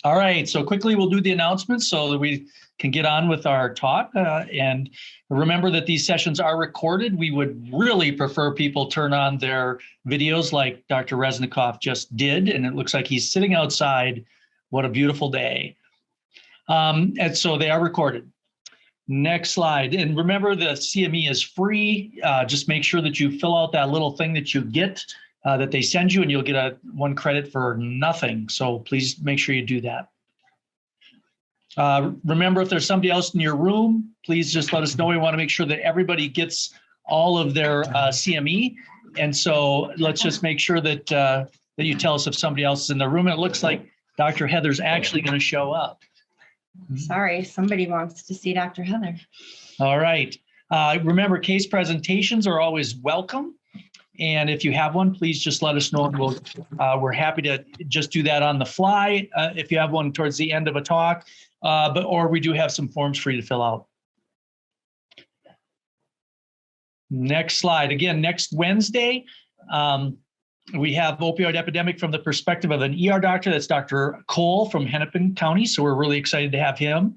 All right, so quickly we'll do the announcements so that we can get on with our talk. And remember that these sessions are recorded. We would really prefer people turn on their videos like Dr. Resnikoff just did, and it looks like he's sitting outside. What a beautiful day. And so they are recorded. Next slide. And remember, the CME is free. Just make sure that you fill out that little thing that you get that they send you, and you'll get 1 credit for nothing. So please make sure you do that. Remember, if there's somebody else in your room, please just let us know. We want to make sure that everybody gets all of their CME. And so let's just make sure that that you tell us if somebody else is in the room. And it looks like Dr. Heather's actually going to show up. Sorry, somebody wants to see Dr. Heather. All right. Remember, case presentations are always welcome. And if you have one, please just let us know. And we're happy to just do that on the fly if you have one towards the end of a talk, or we do have some forms for you to fill out. Next slide. Again, next Wednesday, we have opioid epidemic from the perspective of an ER doctor. That's Dr. Cole from Hennepin County. So we're really excited to have him.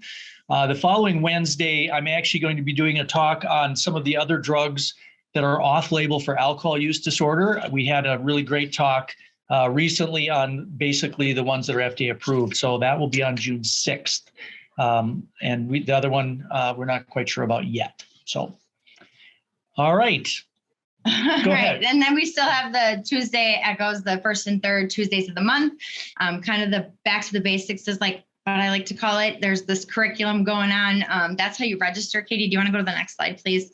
The following Wednesday, I'm actually going to be doing a talk on some of the other drugs that are off-label for alcohol use disorder. We had a really great talk recently on basically the ones that are FDA approved. So that will be on June 6th. And the other one, we're not quite sure about yet. So, all right. Go ahead. And then we still have the Tuesday echoes, the first and third Tuesdays of the month. Kind of the back to the basics is like what I like to call it. There's this curriculum going on. That's how you register. Katie, do you want to go to the next slide, please?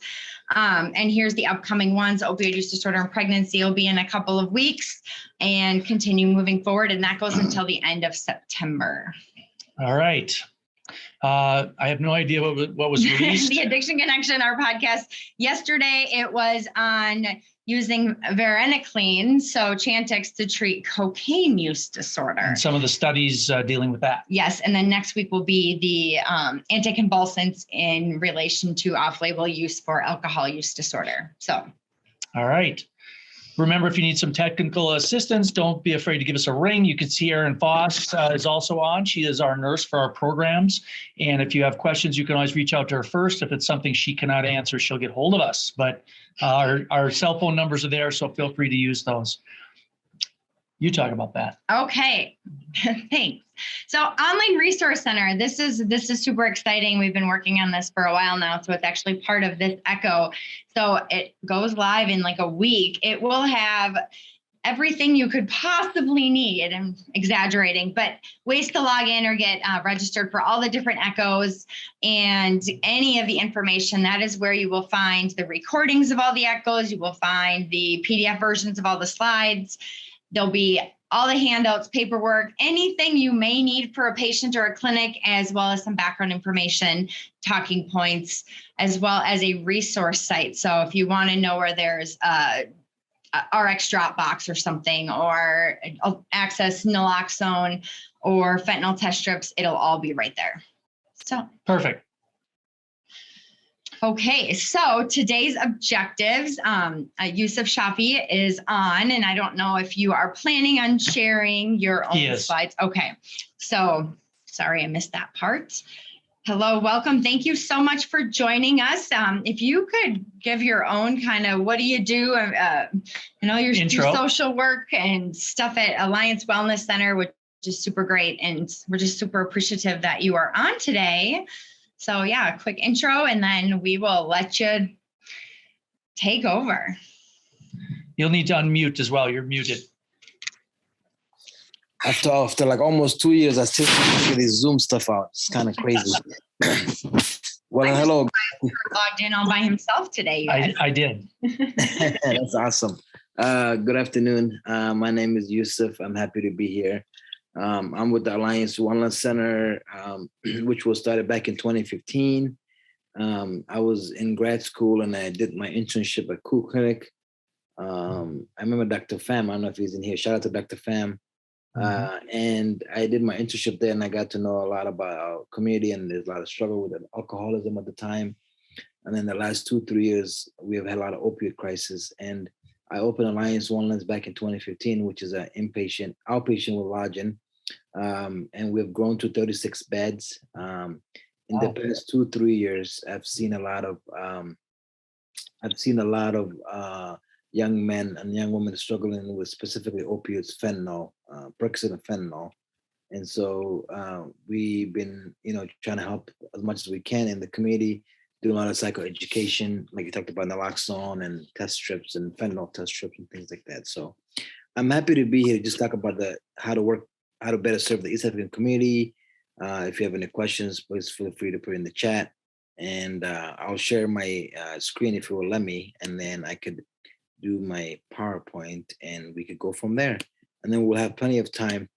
And here's the upcoming ones. Opioid use disorder and pregnancy will be in a couple of weeks and continue moving forward. And that goes until the end of September. All right. I have no idea what was released. The Addiction Connection, our podcast yesterday, it was on using varenicline, so Chantix, to treat cocaine use disorder. And some of the studies dealing with that. Yes, and then next week will be the anticonvulsants in relation to off-label use for alcohol use disorder. So, all right. Remember, if you need some technical assistance, don't be afraid to give us a ring. You can see Erin Foss is also on. She is our nurse for our programs. And if you have questions, you can always reach out to her first. If it's something she cannot answer, she'll get hold of us. But our cell phone numbers are there, so feel free to use those. You talk about that. Okay, thanks. So Online Resource Center, this is super exciting. We've been working on this for a while now, so it's actually part of this Echo. So it goes live in like a week. It will have everything you could possibly need. I'm exaggerating, but ways to log in or get registered for all the different echoes and any of the information. That is where you will find the recordings of all the echoes. You will find the PDF versions of all the slides. There'll be all the handouts, paperwork, anything you may need for a patient or a clinic, as well as some background information, talking points, as well as a resource site. So if you want to know where there's a RX drop box or something, or access naloxone or fentanyl test strips, it'll all be right there. So perfect. Okay, so today's objectives, Yusuf Shafi is on, and I don't know if you are planning on sharing your own slides. Okay, so sorry I missed that part. Hello, welcome. Thank you so much for joining us. If you could give your own kind of, what do you do? Your social work and stuff at Alliance Wellness Center, which is super great. And we're just super appreciative that you are on today. So yeah, a quick intro, and then we will let you take over. You'll need to unmute as well. You're muted. After like almost 2 years, I still can't figure this Zoom stuff out. It's kind of crazy. Well, hello. Logged in all by himself today. You guys. I did. That's awesome. Good afternoon. My name is Yusuf. I'm happy to be here. I'm with the Alliance Wellness Center, which was started back in 2015. I was in grad school and I did my internship at Cool Clinic. I remember Dr. Pham. I don't know if he's in here. Shout out to Dr. Pham. And I did my internship there, and I got to know a lot about our community, and there's a lot of struggle with alcoholism at the time. And then the last 2-3 years, we have had a lot of opioid crisis. And I opened Alliance Wellness back in 2015, which is an outpatient with lodging. And we've grown to 36 beds. In the past 2-3 years, I've seen a lot of young men and young women struggling with specifically opioids, fentanyl, Percocet and fentanyl. And so we've been, trying to help as much as we can in the community, doing a lot of psychoeducation, like you talked about naloxone and test strips and fentanyl test strips and things like that. So I'm happy to be here to just talk about how to better serve the East African community. If you have any questions, please feel free to put in the chat, and I'll share my screen if you will let me, and then I could do my PowerPoint and we could go from there. And then we'll have plenty of time.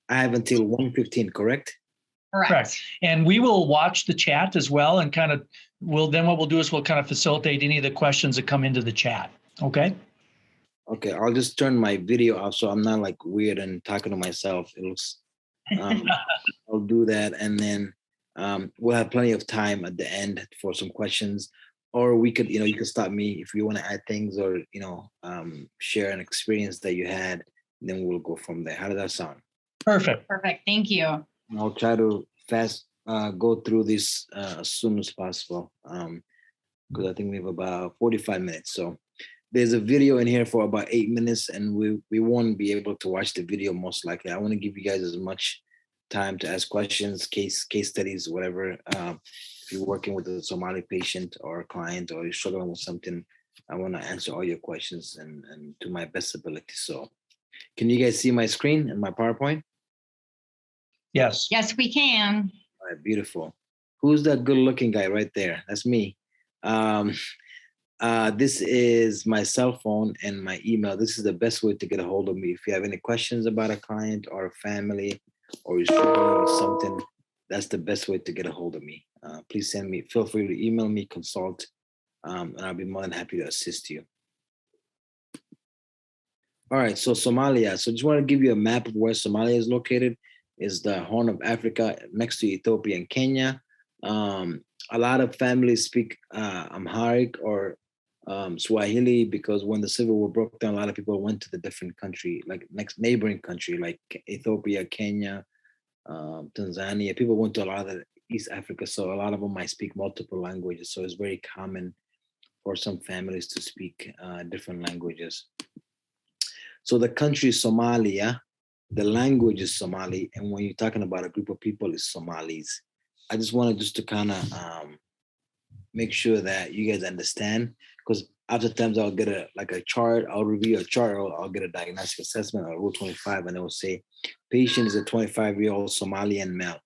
I have until 1:15, correct? Correct. And we will watch the chat as well, and what we'll do is we'll kind of facilitate any of the questions that come into the chat. Okay. Okay, I'll just turn my video off so I'm not like weird and talking to myself. It looks, I'll do that, and then we'll have plenty of time at the end for some questions, or we could, you can stop me if you want to add things, or share an experience that you had. Then we'll go from there. How does that sound? Perfect. Perfect. Thank you. I'll try to go through this as soon as possible, because I think we have about 45 minutes. So there's a video in here for about 8 minutes, and we won't be able to watch the video most likely. I want to give you guys as much time to ask questions, case studies, whatever. If you're working with a Somali patient or a client, or you're struggling with something, I want to answer all your questions and to my best ability. So can you guys see my screen and my PowerPoint? Yes. Yes, we can. All right, beautiful. Who's that good looking guy right there? That's me. This is my cell phone and my email. This is the best way to get a hold of me. If you have any questions about a client or a family, or you're struggling with something, that's the best way to get a hold of me. Please feel free to email me, consult, and I'll be more than happy to assist you. All right, so Somalia. So just want to give you a map of where Somalia is located. Is the Horn of Africa next to Ethiopia and Kenya. A lot of families speak Amharic or Swahili, because when the Civil War broke down, a lot of people went to the different country, like next neighboring country, like Ethiopia, Kenya, Tanzania. People went to a lot of East Africa, so a lot of them might speak multiple languages. So it's very common for some families to speak different languages. So the country is Somalia. The language is Somali, and when you're talking about a group of people, it's Somalis. I just wanted to kind of make sure that you guys understand, because oftentimes I'll get a chart, I'll review a chart, or I'll get a diagnostic assessment or Rule 25, and it will say, patient is a 25-year-old Somalian male.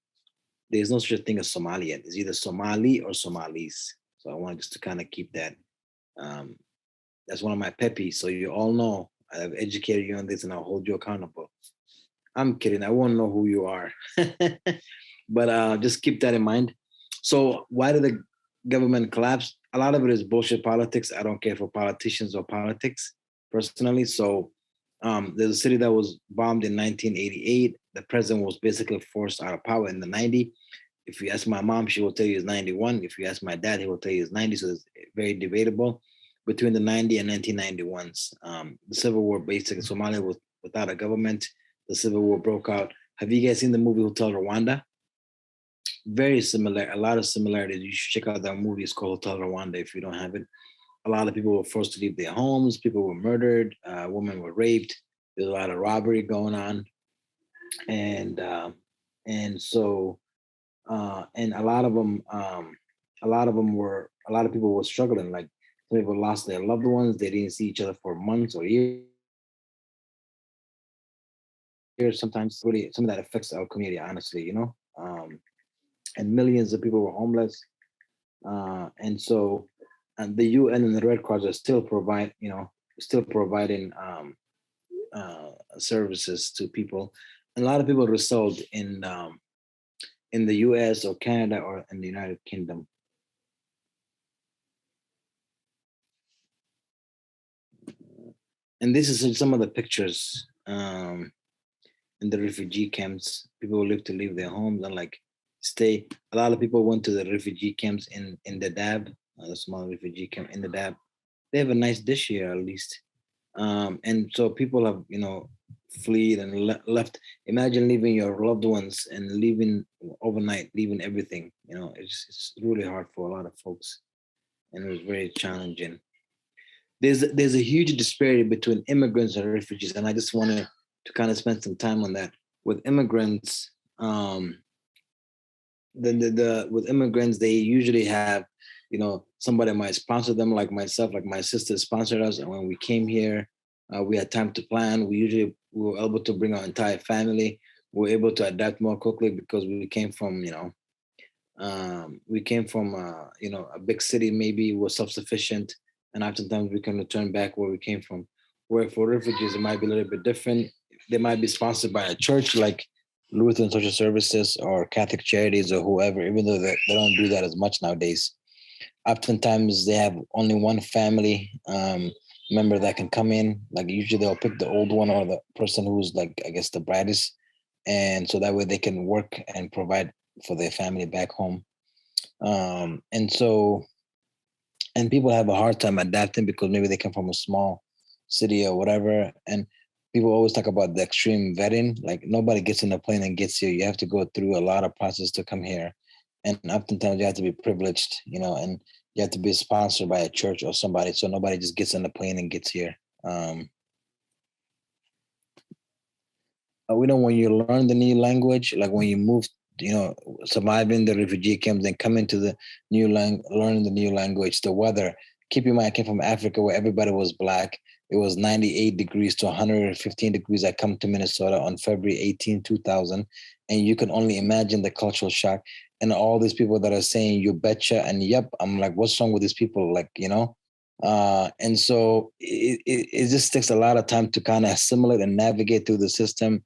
There's no such thing as Somalian. It's either Somali or Somalis. So I want just to kind of keep that. That's one of my pet peeves. So you all know I've educated you on this, and I'll hold you accountable. I'm kidding. I won't know who you are. But just keep that in mind. So why did the government collapse? A lot of it is bullshit politics. I don't care for politicians or politics personally. So there's a city that was bombed in 1988. The president was basically forced out of power in the 90s. If you ask my mom, she will tell you it's 91. If you ask my dad, he will tell you it's 90. So it's very debatable between the 90 and 1991s. The Civil War, basically, Somalia was without a government. The Civil War broke out. Have you guys seen the movie Hotel Rwanda? Very similar, a lot of similarities. You should check out that movie. It's called Hotel Rwanda if you don't have it. A lot of people were forced to leave their homes. People were murdered. Women were raped. There's a lot of robbery going on. And so a lot of people were struggling. Like, some people lost their loved ones. They didn't see each other for months or years. Sometimes really some of that affects our community, honestly, and millions of people were homeless. And so the UN and the Red Cross are still providing services to people. And a lot of people resettled in the US or Canada or in the United Kingdom. And this is some of the pictures in the refugee camps. People live to leave their homes and stay. A lot of people went to the refugee camps in Dadaab, the small refugee camp in Dadaab. They have a nice dish here, at least. And so people have, fled and left. Imagine leaving your loved ones and leaving overnight, leaving everything. It's really hard for a lot of folks, and it was very challenging. There's a huge disparity between immigrants and refugees, and I just wanted to kind of spend some time on that. With immigrants, with immigrants, they usually have, somebody might sponsor them, like myself, like my sister sponsored us, and when we came here, we had time to plan. We were able to bring our entire family. We were able to adapt more quickly because we came from, a big city. Maybe we were self-sufficient, and oftentimes we can return back where we came from. Where for refugees, it might be a little bit different. They might be sponsored by a church like Lutheran Social Services or Catholic Charities or whoever, even though they don't do that as much nowadays. Oftentimes they have only one family member that can come in. Like usually they'll pick the old one or the person who's like, I guess, the brightest. And so that way they can work and provide for their family back home. And people have a hard time adapting because maybe they come from a small city or whatever. And people always talk about the extreme vetting. Like nobody gets in a plane and gets here. You have to go through a lot of process to come here. And oftentimes you have to be privileged, and you have to be sponsored by a church or somebody. So nobody just gets on the plane and gets here. We know when you learn the new language, like when you move, surviving the refugee camps and coming to the new learning the new language, the weather. Keep in mind, I came from Africa where everybody was Black. It was 98 degrees to 115 degrees. I come to Minnesota on February 18, 2000. And you can only imagine the cultural shock. And all these people that are saying, you betcha, and yep, I'm like, what's wrong with these people? Like, and so it just takes a lot of time to kind of assimilate and navigate through the system,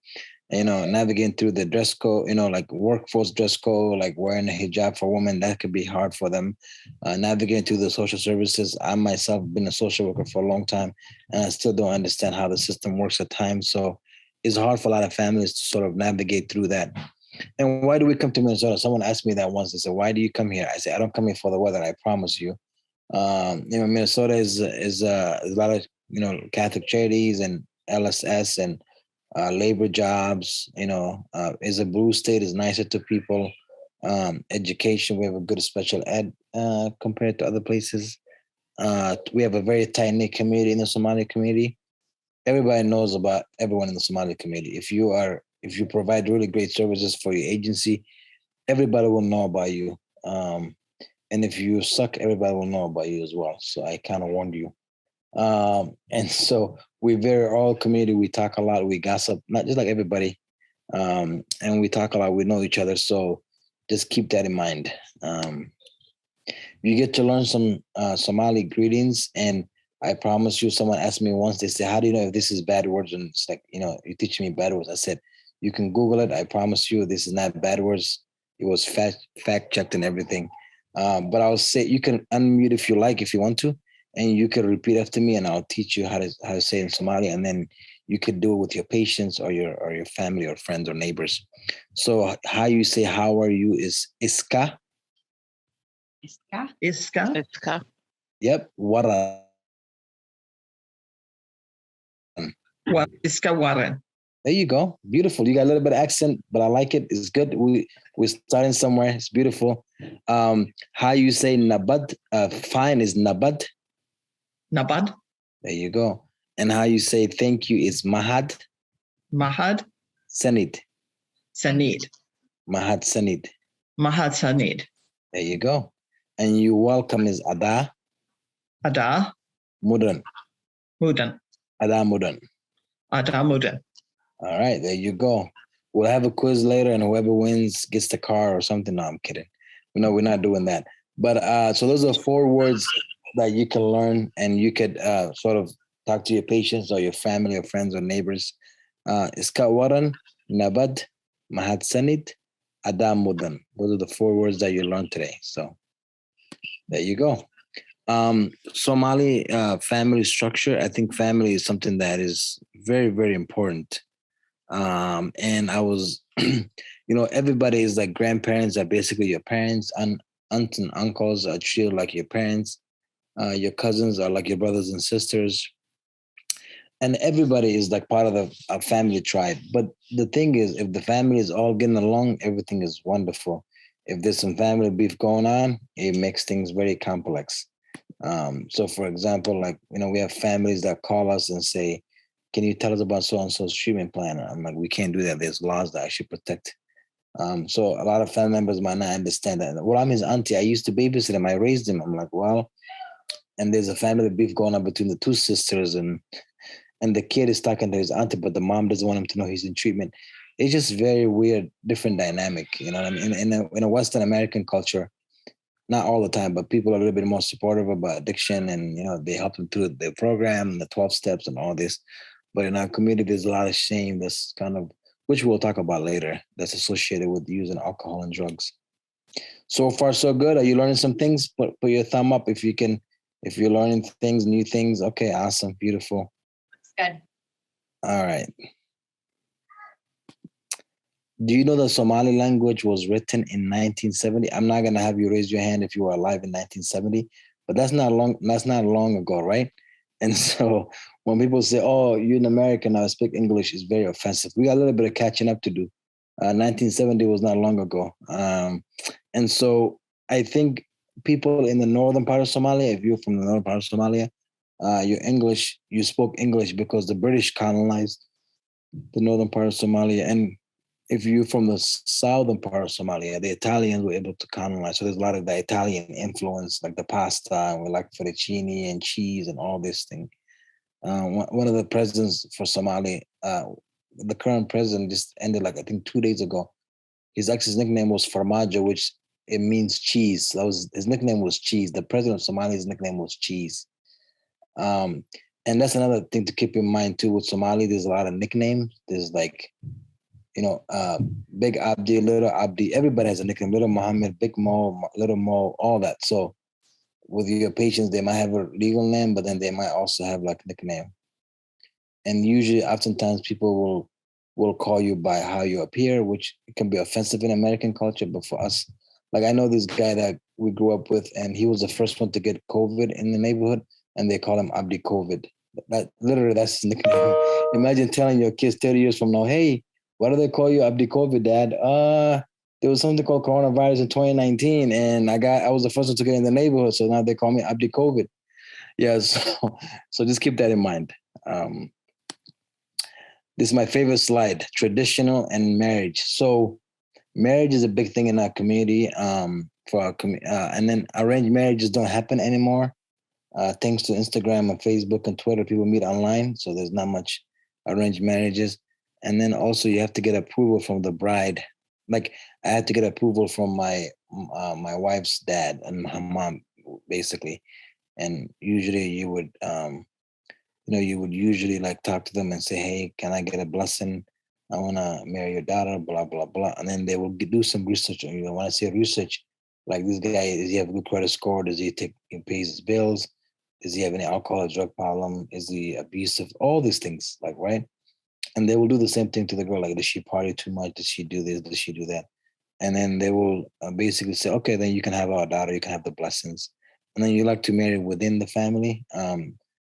navigating through the dress code, like workforce dress code, like wearing a hijab for women, that could be hard for them. Navigating through the social services. I myself have been a social worker for a long time, and I still don't understand how the system works at times. So it's hard for a lot of families to sort of navigate through that. And why do we come to Minnesota? Someone asked me that once. They said, why do you come here? I said, I don't come here for the weather, I promise you. Minnesota is a lot of, Catholic charities and LSS and labor jobs, is a blue state, is nicer to people. Education, we have a good special ed compared to other places. We have a very tight-knit community in the Somali community. Everybody knows about everyone in the Somali community. If you provide really great services for your agency, everybody will know about you. And if you suck, everybody will know about you as well. So I kind of warned you. And so we're very oral community. We talk a lot. We gossip, not just like everybody. And we talk a lot. We know each other. So just keep that in mind. You get to learn some Somali greetings. And I promise you, someone asked me once, they said, how do you know if this is bad words? And it's like, you teach me bad words. I said, you can Google it. I promise you, this is not bad words. It was fact checked and everything. But I'll say, you can unmute if you like, if you want to, and you can repeat after me, and I'll teach you how to say it in Somali, and then you could do it with your patients or your family or friends or neighbors. So how you say how are you is iska. Iska. Iska. Iska. Yep. Waran. Iska waran. There you go. Beautiful. You got a little bit of accent, but I like it. It's good. We're starting somewhere. It's beautiful. How you say nabad? Fine is nabad. Nabad. There you go. And how you say thank you is mahad. Mahad. Sanid. Sanid. Mahad sanid. Mahad sanid. There you go. And you welcome is ada. Ada. Mudan. Mudan. Ada mudan. Ada mudan. All right, there you go. We'll have a quiz later, and whoever wins gets the car or something. No, I'm kidding. No, we're not doing that. But so those are 4 words that you can learn, and you could sort of talk to your patients or your family or friends or neighbors. Iska waran, nabad, mahad sanid, adam mudan. Those are the 4 words that you learned today. So there you go. Somali family structure. I think family is something that is very, very important. And I was, everybody is like grandparents are basically your parents, and aunts and uncles are treated like your parents. Your cousins are like your brothers and sisters. and everybody is like part of a family tribe. But the thing is, if the family is all getting along, everything is wonderful. If there's some family beef going on, it makes things very complex. So for example, like, we have families that call us and say, can you tell us about so-and-so's treatment plan? I'm like, we can't do that. There's laws that actually protect. So a lot of family members might not understand that. Well, I'm his auntie. I used to babysit him. I raised him. I'm like, well, and there's a family beef going on between the two sisters, and the kid is talking to his auntie, but the mom doesn't want him to know he's in treatment. It's just very weird, different dynamic. You know what I mean? In a Western American culture, not all the time, but people are a little bit more supportive about addiction, and they help them through the program, the 12 steps, and all this. But in our community, there's a lot of shame that's kind of, which we'll talk about later, that's associated with using alcohol and drugs. So far, so good. Are you learning some things? Put your thumb up if you can. If you're learning things, new things. Okay, awesome, beautiful. Good. All right. Do you know the Somali language was written in 1970? I'm not gonna have you raise your hand if you were alive in 1970, but that's not long ago, right? And so when people say, "Oh, you're an American now, speak English," is very offensive. We got a little bit of catching up to do. 1970 was not long ago, and so I think people in the northern part of Somalia, if you're from the northern part of Somalia, you spoke English because the British colonized the northern part of Somalia, and if you're from the southern part of Somalia, the Italians were able to colonize. So there's a lot of the Italian influence, like the pasta, and we like fettuccine and cheese and all this thing. One of the presidents for Somali, the current president just ended, like, I think 2 days ago. His ex's nickname was Formaggio, which it means cheese. That was his nickname was Cheese. The president of Somalia's nickname was Cheese. And that's another thing to keep in mind too with Somali. There's a lot of nicknames. There's like, Big Abdi, Little Abdi. Everybody has a nickname. Little Muhammad, Big Mo, Little Mo, all that. So with your patients, they might have a legal name, but then they might also have like a nickname. And usually, oftentimes, people will call you by how you appear, which can be offensive in American culture. But for us, like, I know this guy that we grew up with, and he was the first one to get COVID in the neighborhood, and they call him Abdi COVID. That's his nickname. Imagine telling your kids 30 years from now, "Hey, why do they call you Abdi COVID, Dad?" There was something called coronavirus in 2019, and I was the first one to get in the neighborhood, so now they call me Abdi COVID. Yeah, so just keep that in mind. This is my favorite slide: traditional and marriage. So marriage is a big thing in our community. And then arranged marriages don't happen anymore. Thanks to Instagram and Facebook and Twitter, people meet online, so there's not much arranged marriages. And then also you have to get approval from the bride. Like, I had to get approval from my wife's dad and her mom, basically. And usually you would usually like talk to them and say, "Hey, can I get a blessing? I want to marry your daughter, blah, blah, blah." And then they will do some research. When I say research, like, this guy, does he have a good credit score? Does he pays his bills? Does he have any alcohol or drug problem? Is he abusive? All these things, like, right? And they will do the same thing to the girl. Like, does she party too much? Does she do this? Does she do that? And then they will basically say, "Okay, then you can have our daughter. You can have the blessings." And then you like to marry within the family.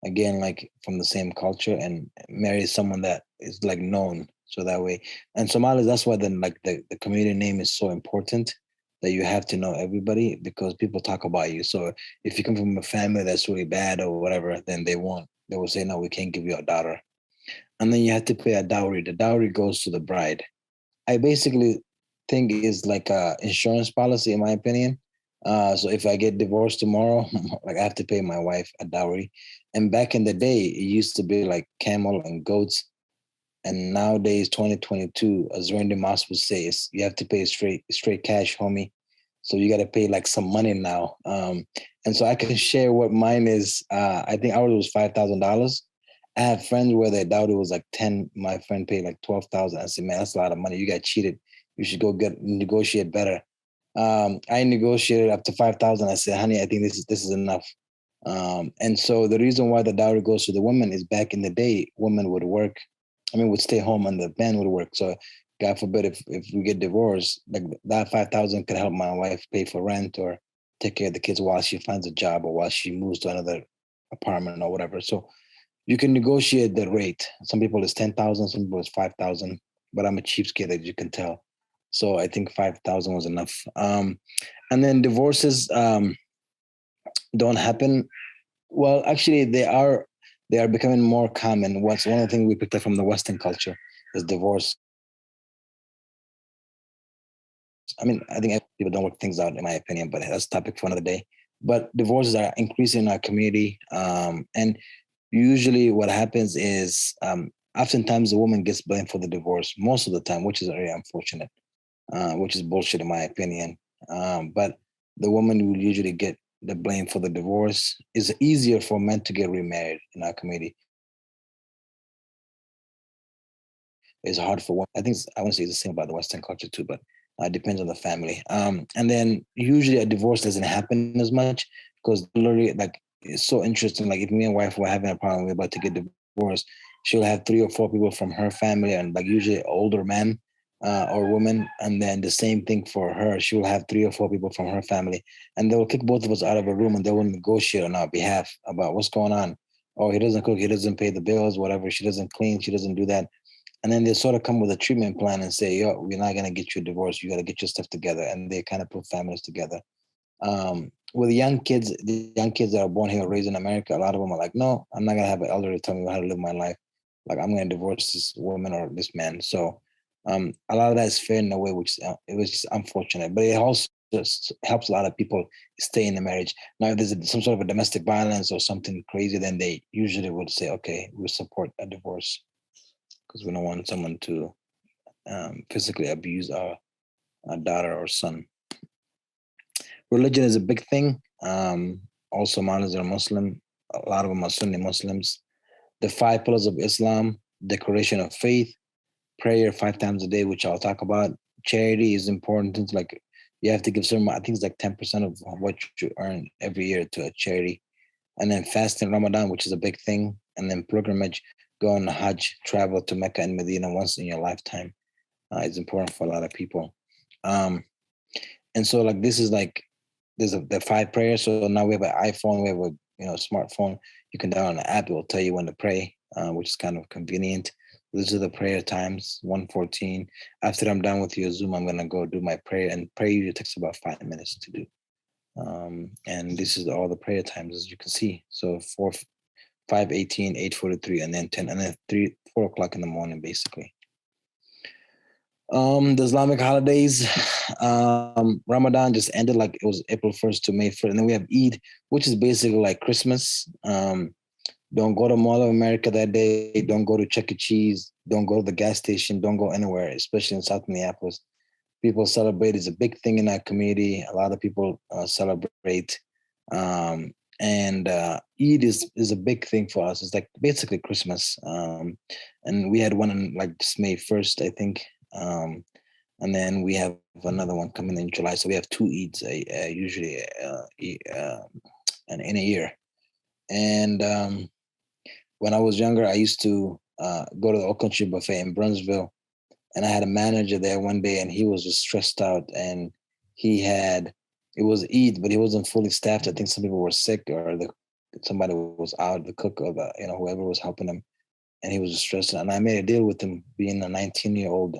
Again, like, from the same culture, and marry someone that is like known. So that way, and Somalis, that's why then, like, the community name is so important, that you have to know everybody, because people talk about you. So if you come from a family that's really bad or whatever, then they will say, "No, we can't give you a daughter." And then you have to pay a dowry. The dowry goes to the bride. I basically think it is like a insurance policy, in my opinion. So if I get divorced tomorrow, like, I have to pay my wife a dowry. And back in the day, it used to be like camel and goats. And nowadays, 2022, as Randy Moss would say, you have to pay straight cash, homie. So you got to pay like some money now. And so I can share what mine is. I think ours was $5,000. I have friends where their dowry was like 10. My friend paid like 12,000. I said, "Man, that's a lot of money. You got cheated. You should go negotiate better." I negotiated up to 5,000. I said, "Honey, I think this is enough." And so the reason why the dowry goes to the woman is, back in the day, women would work. Would stay home and the man would work. So God forbid if we get divorced, like, that 5,000 could help my wife pay for rent or take care of the kids while she finds a job or while she moves to another apartment or whatever. So you can negotiate the rate. Some people it's 10,000, some people it's 5,000, but I'm a cheapskate, as you can tell. So I think 5,000 was enough. And then divorces don't happen. Well, actually, they are becoming more common. One of the things we picked up from the Western culture is divorce. I mean, I think people don't work things out, in my opinion, but that's a topic for another day. But divorces are increasing in our community. And usually what happens is oftentimes the woman gets blamed for the divorce most of the time, which is very unfortunate, which is bullshit in my opinion. But the woman will usually get the blame for the divorce. It's easier for men to get remarried in our community. It's hard for women. I think I want to say it's the same about the Western culture too, but it depends on the family. And then usually a divorce doesn't happen as much because literally, like, it's so interesting. Like if me and wife were having a problem, we're about to get divorced, she'll have 3 or 4 people from her family, and like usually older men or women. And then the same thing for her. She will have 3 or 4 people from her family, and they will kick both of us out of a room, and they will negotiate on our behalf about what's going on. Oh, he doesn't cook, he doesn't pay the bills, whatever. She doesn't clean, she doesn't do that. And then they sort of come with a treatment plan and say, yo, we're not going to get you a divorce. You got to get your stuff together. And they kind of put families together. With the young kids that are born here, raised in America, a lot of them are like, no, I'm not going to have an elder tell me how to live my life. Like, I'm going to divorce this woman or this man. So a lot of that is fair in a way, which it was just unfortunate. But it also just helps a lot of people stay in the marriage. Now, if there's some sort of a domestic violence or something crazy, then they usually would say, okay, we support a divorce, because we don't want someone to physically abuse our daughter or son. Religion is a big thing. All Somalis are Muslim. A lot of them are Sunni Muslims. The 5 pillars of Islam: declaration of faith, prayer 5 times a day, which I'll talk about. Charity is important. It's like you have to give certain, I think it's like 10% of what you earn every year to a charity. And then fasting Ramadan, which is a big thing. And then pilgrimage, go on Hajj, travel to Mecca and Medina once in your lifetime. It's important for a lot of people. And so like this is like, there's the 5 prayers. So now we have an iPhone, we have a smartphone. You can download an app, it will tell you when to pray, which is kind of convenient. These are the prayer times, 1:14. After I'm done with your Zoom, I'm gonna go do my prayer, and prayer usually takes about 5 minutes to do. And this is all the prayer times, as you can see. So 5:18, 8:43, and then 10, and then 4 o'clock in the morning, basically. The Islamic holidays, Ramadan just ended, like it was April 1st to May 1st. And then we have Eid, which is basically like Christmas. Don't go to Mall of America that day. Don't go to Chuck E. Cheese. Don't go to the gas station. Don't go anywhere, especially in South Minneapolis. People celebrate. It's a big thing in our community. A lot of people celebrate. And Eid is a big thing for us. It's like basically Christmas. And we had one on like just May 1st, I think. And then we have another one coming in July. So we have 2 Eids usually in a year. And when I was younger, I used to go to the Old Country Buffet in Brunsville. And I had a manager there one day, and he was just stressed out. And it was Eid, but he wasn't fully staffed. I think some people were sick, or somebody was out, the cook or whoever was helping him. And he was just stressed out. And I made a deal with him, being a 19-year-old.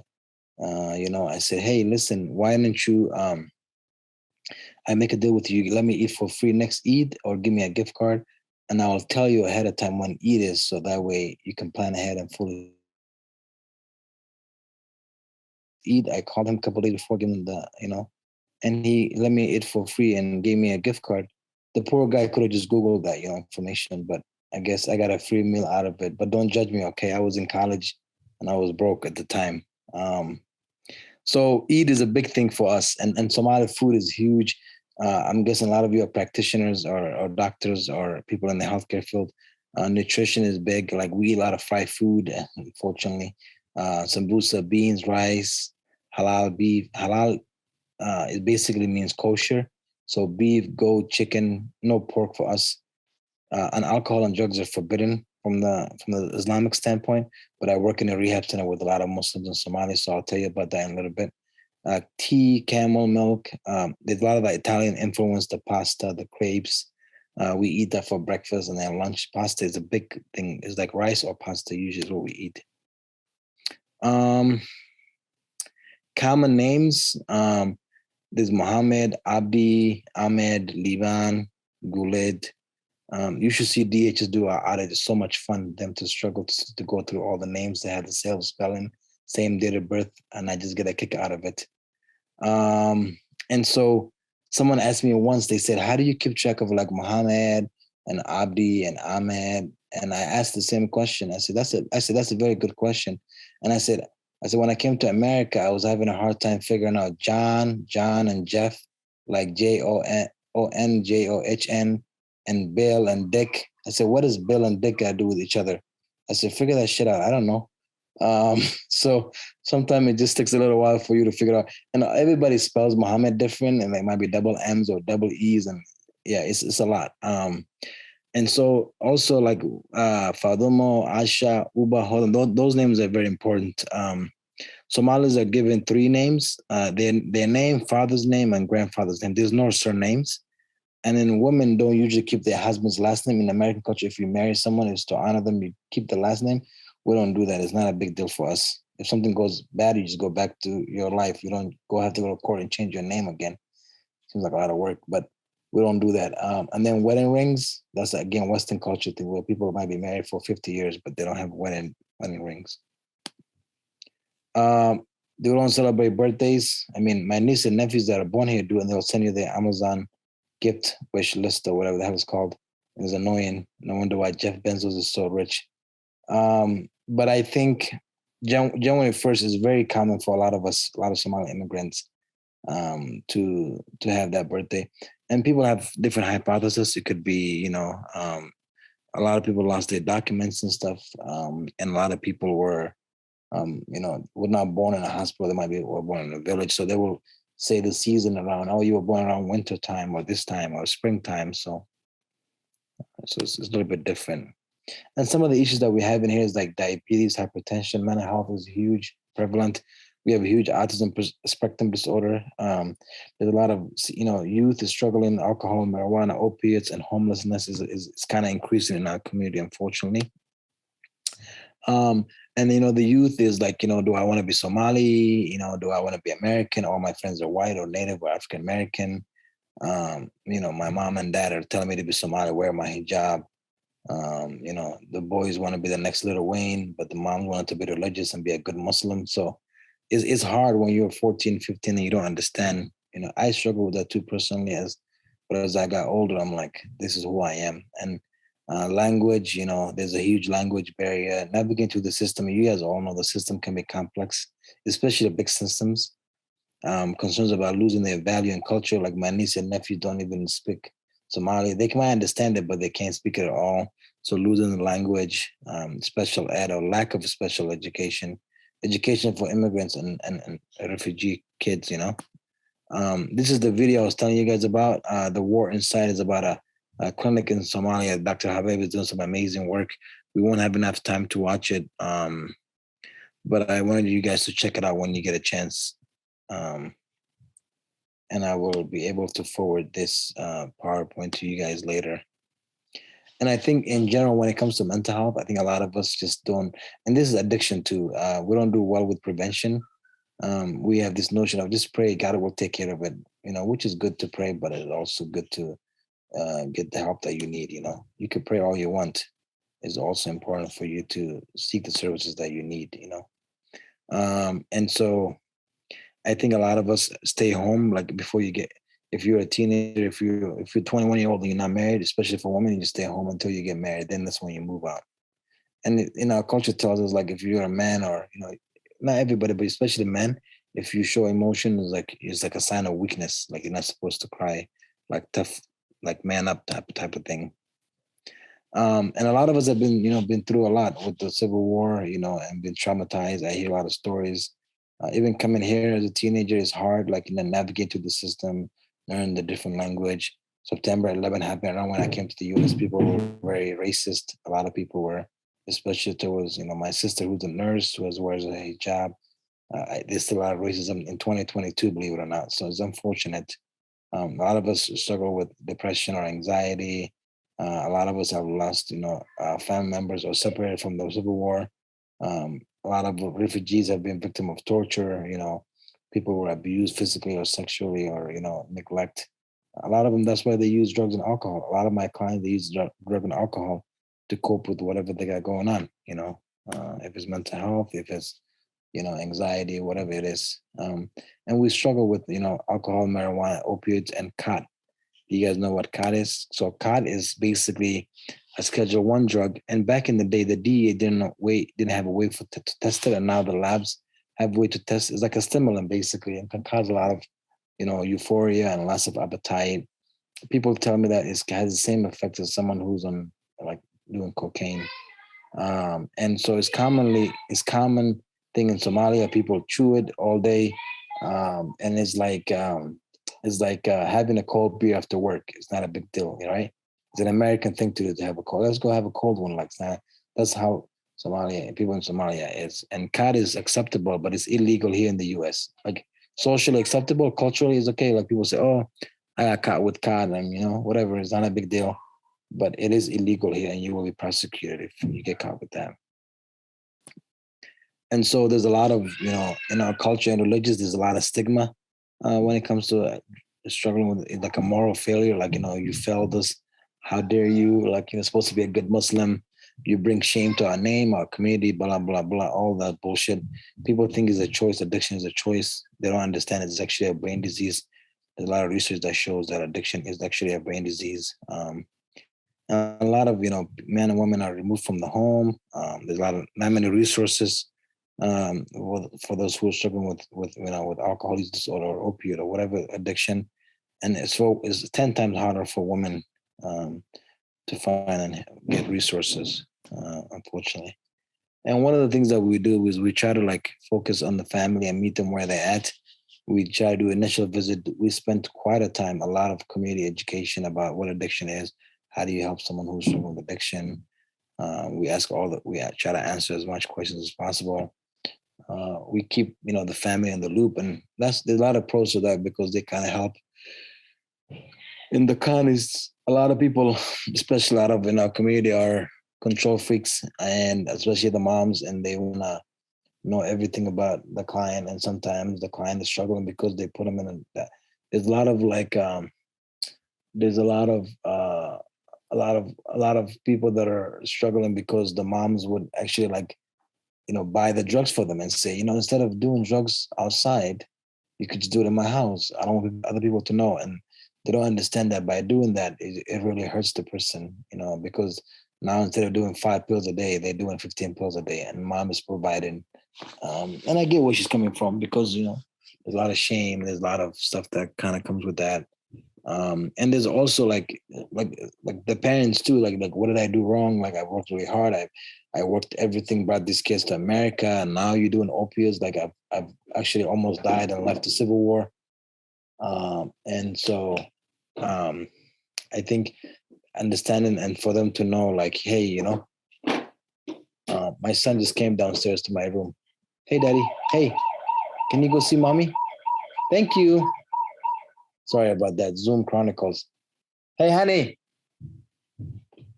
I said, hey, listen, why don't you, I make a deal with you. Let me eat for free next Eid, or give me a gift card. And I'll tell you ahead of time when Eid is, so that way you can plan ahead and fully eat. I called him a couple days before, giving him and he let me eat for free and gave me a gift card. The poor guy could have just Googled that, information, but I guess I got a free meal out of it. But don't judge me, okay? I was in college and I was broke at the time. So Eid is a big thing for us, and Somali food is huge. I'm guessing a lot of you are practitioners or doctors or people in the healthcare field. Nutrition is big. Like, we eat a lot of fried food, unfortunately. Sambusa, beans, rice, halal beef. Halal, it basically means kosher. So beef, goat, chicken, no pork for us. And alcohol and drugs are forbidden from the Islamic standpoint. But I work in a rehab center with a lot of Muslims and Somalis, so I'll tell you about that in a little bit. Tea, camel milk. There's a lot of Italian influence, the pasta, the crepes, We eat that for breakfast, and then lunch. Pasta is a big thing. It's like rice or pasta usually is what we eat. Common names. There's Mohammed, Abdi, Ahmed, Liban, Guled. You should see DHS do our audit. It's so much fun them to struggle to go through all the names. They have the same spelling, same date of birth, and I just get a kick out of it. And so someone asked me once, they said, how do you keep track of like Mohammed and Abdi and Ahmed? And I asked the same question. I said, that's a very good question. And I said, when I came to America, I was having a hard time figuring out John, and Jeff, like JONJOHN, and Bill and Dick. I said, what does Bill and Dick got to do with each other? I said, figure that shit out. I don't know. So sometimes it just takes a little while for you to figure out. And everybody spells Muhammad different, and they might be double M's or double E's, and yeah, it's a lot. And so also like Fadumo, Asha, Uba, Holland, those names are very important. Somalis are given 3 names: their name, father's name, and grandfather's name. There's no surnames. And then women don't usually keep their husband's last name. In American culture, if you marry someone, it's to honor them, you keep the last name. We don't do that. It's not a big deal for us. If something goes bad, you just go back to your life. You don't have to go to court and change your name again. Seems like a lot of work, but we don't do that. And then wedding rings, that's again Western culture thing where people might be married for 50 years, but they don't have wedding rings. They don't celebrate birthdays. I mean, my niece and nephews that are born here do, and they'll send you their Amazon gift wish list or whatever the hell it's called. It's annoying. No wonder why Jeff Bezos is so rich. But I think January 1st is very common for a lot of us, a lot of Somali immigrants, to have that birthday. And people have different hypotheses. It could be, a lot of people lost their documents and stuff, and a lot of people were not born in a hospital. They might be were born in a village, so they will say the season around. Oh, you were born around winter time or this time or springtime. So it's a little bit different. And some of the issues that we have in here is like diabetes, hypertension, mental health is huge, prevalent. We have a huge autism spectrum disorder. There's a lot of, youth is struggling, alcohol, marijuana, opiates, and homelessness is kind of increasing in our community, unfortunately. And, the youth is like, do I want to be Somali? Do I want to be American? All my friends are white or Native or African American. My mom and dad are telling me to be Somali, wear my hijab. The boys want to be the next Lil Wayne, but the moms want to be religious and be a good Muslim. So it's hard when you're 14, 15 and you don't understand. I struggle with that too personally, but as I got older, I'm like, this is who I am. And language, there's a huge language barrier. Navigating through the system, you guys all know the system can be complex, especially the big systems. Concerns about losing their value and culture, like my niece and nephew don't even speak Somali. They might understand it, but they can't speak it at all. So losing the language, special ed or lack of special education for immigrants and refugee kids, This is the video I was telling you guys about. The War Inside is about a clinic in Somalia. Dr. Habib is doing some amazing work. We won't have enough time to watch it, but I wanted you guys to check it out when you get a chance. And I will be able to forward this PowerPoint to you guys later. And I think in general, when it comes to mental health, I think a lot of us just don't, and this is addiction too. We don't do well with prevention. We have this notion of just pray, God will take care of it, which is good to pray, but it's also good to get the help that you need. You can pray all you want. It's also important for you to seek the services that you need, and so I think a lot of us stay home, like before you get, if you're a teenager, if you're 21-year-old and you're not married, especially for women, you stay home until you get married. Then that's when you move out. And in our culture tells us, like, if you're a man or, not everybody, but especially men, if you show emotion, it's like a sign of weakness. Like you're not supposed to cry, like tough, like man up type of thing. And a lot of us have been through a lot with the Civil War, and been traumatized. I hear a lot of stories. Even coming here as a teenager is hard, like, navigate through the system, learn the different language. September 11 happened around when I came to the US. People were very racist. A lot of people were, especially towards, my sister who's a nurse, who wears a hijab. There's still a lot of racism in 2022, believe it or not. So it's unfortunate. A lot of us struggle with depression or anxiety. A lot of us have lost, family members or separated from the civil war. A lot of refugees have been victim of torture. People were abused physically or sexually, or neglect. A lot of them. That's why they use drugs and alcohol. A lot of my clients, they use drug and alcohol to cope with whatever they got going on. If it's mental health, if it's anxiety, whatever it is. And we struggle with alcohol, marijuana, opioids, and Khat. You guys know what Khat is? So Khat is basically a Schedule 1 drug. And back in the day, the DEA didn't have a way to test it, and now the labs have a way to test. It's like a stimulant, basically, and can cause a lot of euphoria and loss of appetite. People tell me that it has the same effect as someone who's on like doing cocaine. And so it's common thing in Somalia. People chew it all day, and it's like having a cold beer after work. It's not a big deal, right? It's an American thing to do, to have a cold. Let's go have a cold one. That's how people in Somalia is. And Khat is acceptable, but it's illegal here in the U.S. Like socially acceptable, culturally is okay. Like people say, "Oh, I got caught with Khat," and whatever. It's not a big deal, but it is illegal here, and you will be prosecuted if you get caught with that. And so there's a lot of, in our culture and religions, there's a lot of stigma when it comes to struggling with like a moral failure. Like, you failed us. How dare you? Like, you're supposed to be a good Muslim. You bring shame to our name, our community, blah, blah, blah, all that bullshit. People think it's a choice. Addiction is a choice. They don't understand it's actually a brain disease. There's a lot of research that shows that addiction is actually a brain disease. A lot of, men and women are removed from the home. There's not many resources for those who are struggling with alcohol use disorder or opioid or whatever addiction. And it's 10 times harder for women to find and get resources, unfortunately. And one of the things that we do is we try to focus on the family and meet them where they're at. We try to do initial visit. We spend quite a lot of community education about what addiction is. How do you help someone who's struggling with addiction? We try to answer as much questions as possible. We keep, the family in the loop, and there's a lot of pros to that because they kind of help. In the counties, a lot of people, especially a lot of in our community, are control freaks, and especially the moms, and they want to know everything about the client. And sometimes the client is struggling because they put them in there's a lot of there's a lot of people that are struggling because the moms would actually buy the drugs for them and say, instead of doing drugs outside, you could just do it in my house. I don't want other people to know. And they don't understand that by doing that, it really hurts the person, because now instead of doing 5 pills a day, they're doing 15 pills a day, and mom is providing. And I get where she's coming from because, there's a lot of shame. There's a lot of stuff that kind of comes with that. And there's also like the parents too, like what did I do wrong? Like I worked really hard. I worked everything, brought these kids to America, and now you're doing opioids. Like I've actually almost died and left the Civil War. And so I think understanding and for them to know, hey, my son just came downstairs to my room. Hey, daddy. Hey, can you go see mommy? Thank you. Sorry about that. Zoom Chronicles. Hey, honey.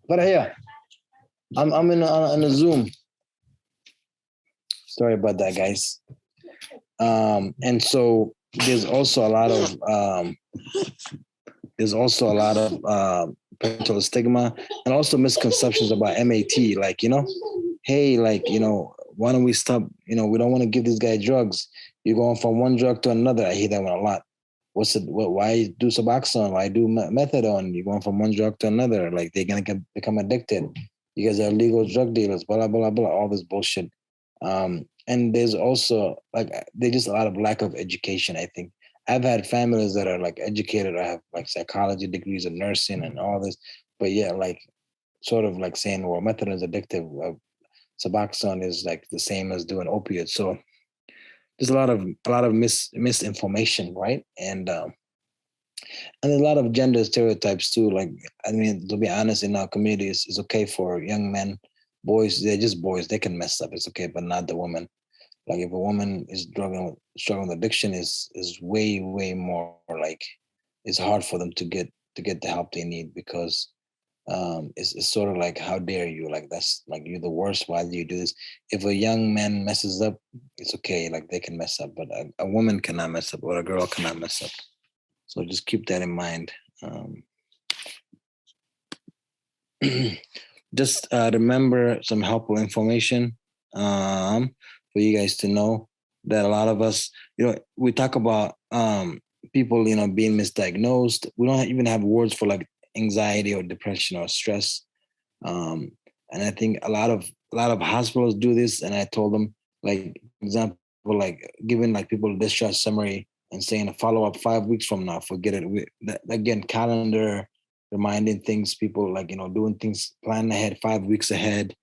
What here? I'm in a Zoom. Sorry about that, guys. And so there's also a lot of parental stigma and also misconceptions about MAT. Hey, why don't we stop? We don't want to give this guy drugs. You're going from one drug to another. I hear that one a lot. Why do Suboxone? Why do methadone? You're going from one drug to another. Like they're gonna become addicted. You guys are illegal drug dealers. Blah blah blah. All this bullshit. And there's also there's just a lot of lack of education. I think I've had families that are educated or have psychology degrees and nursing and all this, but yeah, sort of saying, well, methadone is addictive. Suboxone is the same as doing opiates. So there's a lot of misinformation, right? And there's a lot of gender stereotypes too. To be honest, in our communities, it's okay for young men, boys. They're just boys. They can mess up. It's okay, but not the woman. If a woman is struggling with addiction, is way more it's hard for them to get the help they need because It's sort of like, how dare you? Like, that's like, you're the worst. Why do you do this? If a young man messes up, it's okay. Like, they can mess up, but a woman cannot mess up, or a girl cannot mess up. So just keep that in mind. Just remember some helpful information for you guys to know that a lot of us, we talk about people, being misdiagnosed. We don't even have words for like anxiety or depression or stress. And I think a lot of hospitals do this. And I told them, like, for example, like giving like people a discharge summary and saying a follow-up 5 weeks from now, forget it. Again, calendar, reminding things, people like, doing things, planning ahead 5 weeks ahead.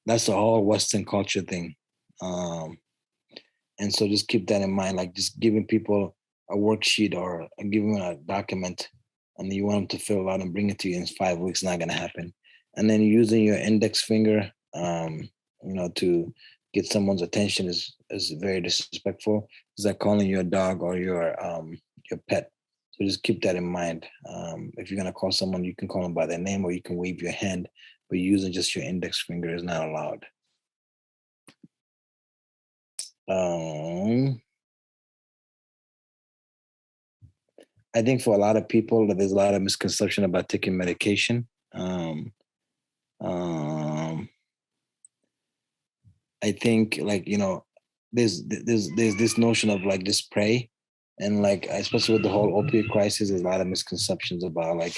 That's a whole Western culture thing. And so just keep that in mind, like just giving people a worksheet or giving them a document, and you want them to fill it out and bring it to you in 5 weeks, not going to happen. And then using your index finger, to get someone's attention is very disrespectful. It's like calling your dog or your pet. So just keep that in mind. If you're going to call someone, you can call them by their name, or you can wave your hand, but using just your index finger is not allowed. I think for a lot of people, there's a lot of misconception about taking medication. I think, like, there's this notion of like just pray, and like especially with the whole opioid crisis, there's a lot of misconceptions about like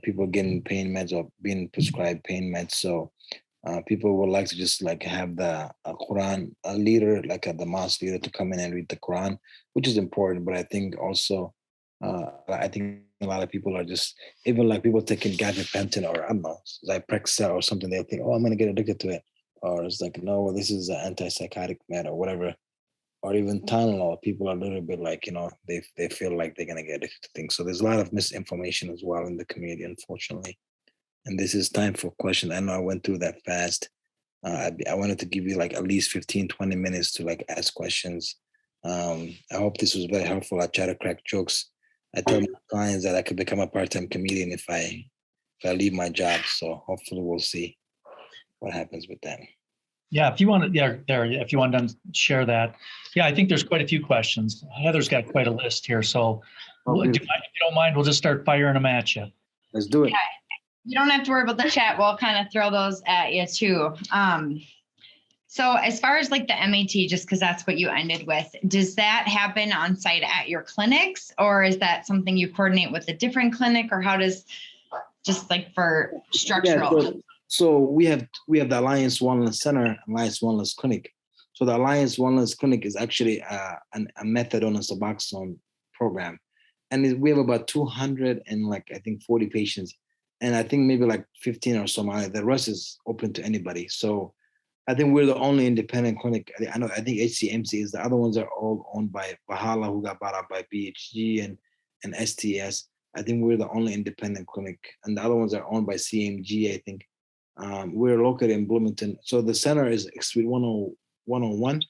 people getting pain meds or being prescribed pain meds. So people would like to just like have the Quran, a leader, like the mosque leader, to come in and read the Quran, which is important. But I think also, I think a lot of people are just, even like people taking gabapentin or I don't know, Zyprexa or something, they think, oh, I'm going to get addicted to it. Or it's like, no, this is an antipsychotic med or whatever. Or even Tylenol, people are a little bit like, they feel like they're going to get addicted to things. So there's a lot of misinformation as well in the community, unfortunately. And this is time for questions. I know I went through that fast. I wanted to give you like at least 15, 20 minutes to like ask questions. I hope this was very helpful. I try to crack jokes. I tell my clients that I could become a part-time comedian if I leave my job. So hopefully we'll see what happens with that. Yeah, if you want to, if you want to share that. Yeah, I think there's quite a few questions. Heather's got quite a list here. So if you don't mind, we'll just start firing them at you. Let's do it. Yeah, you don't have to worry about the chat. We'll kind of throw those at you too. So as far as like the MAT, just because that's what you ended with, does that happen on site at your clinics, or is that something you coordinate with a different clinic, or how does, just like for structural? Yeah, so we have the Alliance Wellness Center, Alliance Wellness Clinic. So the Alliance Wellness Clinic is actually a methadone and Suboxone program, and we have about 200 and like I think 40 patients, and I think maybe like 15 are Somali. The rest is open to anybody. So I think we're the only independent clinic. I think HCMC is. The other ones are all owned by Valhalla, who got bought out by BHG and STS. I think we're the only independent clinic, and the other ones are owned by CMG, I think. We're located in Bloomington. So the center is Suite 101,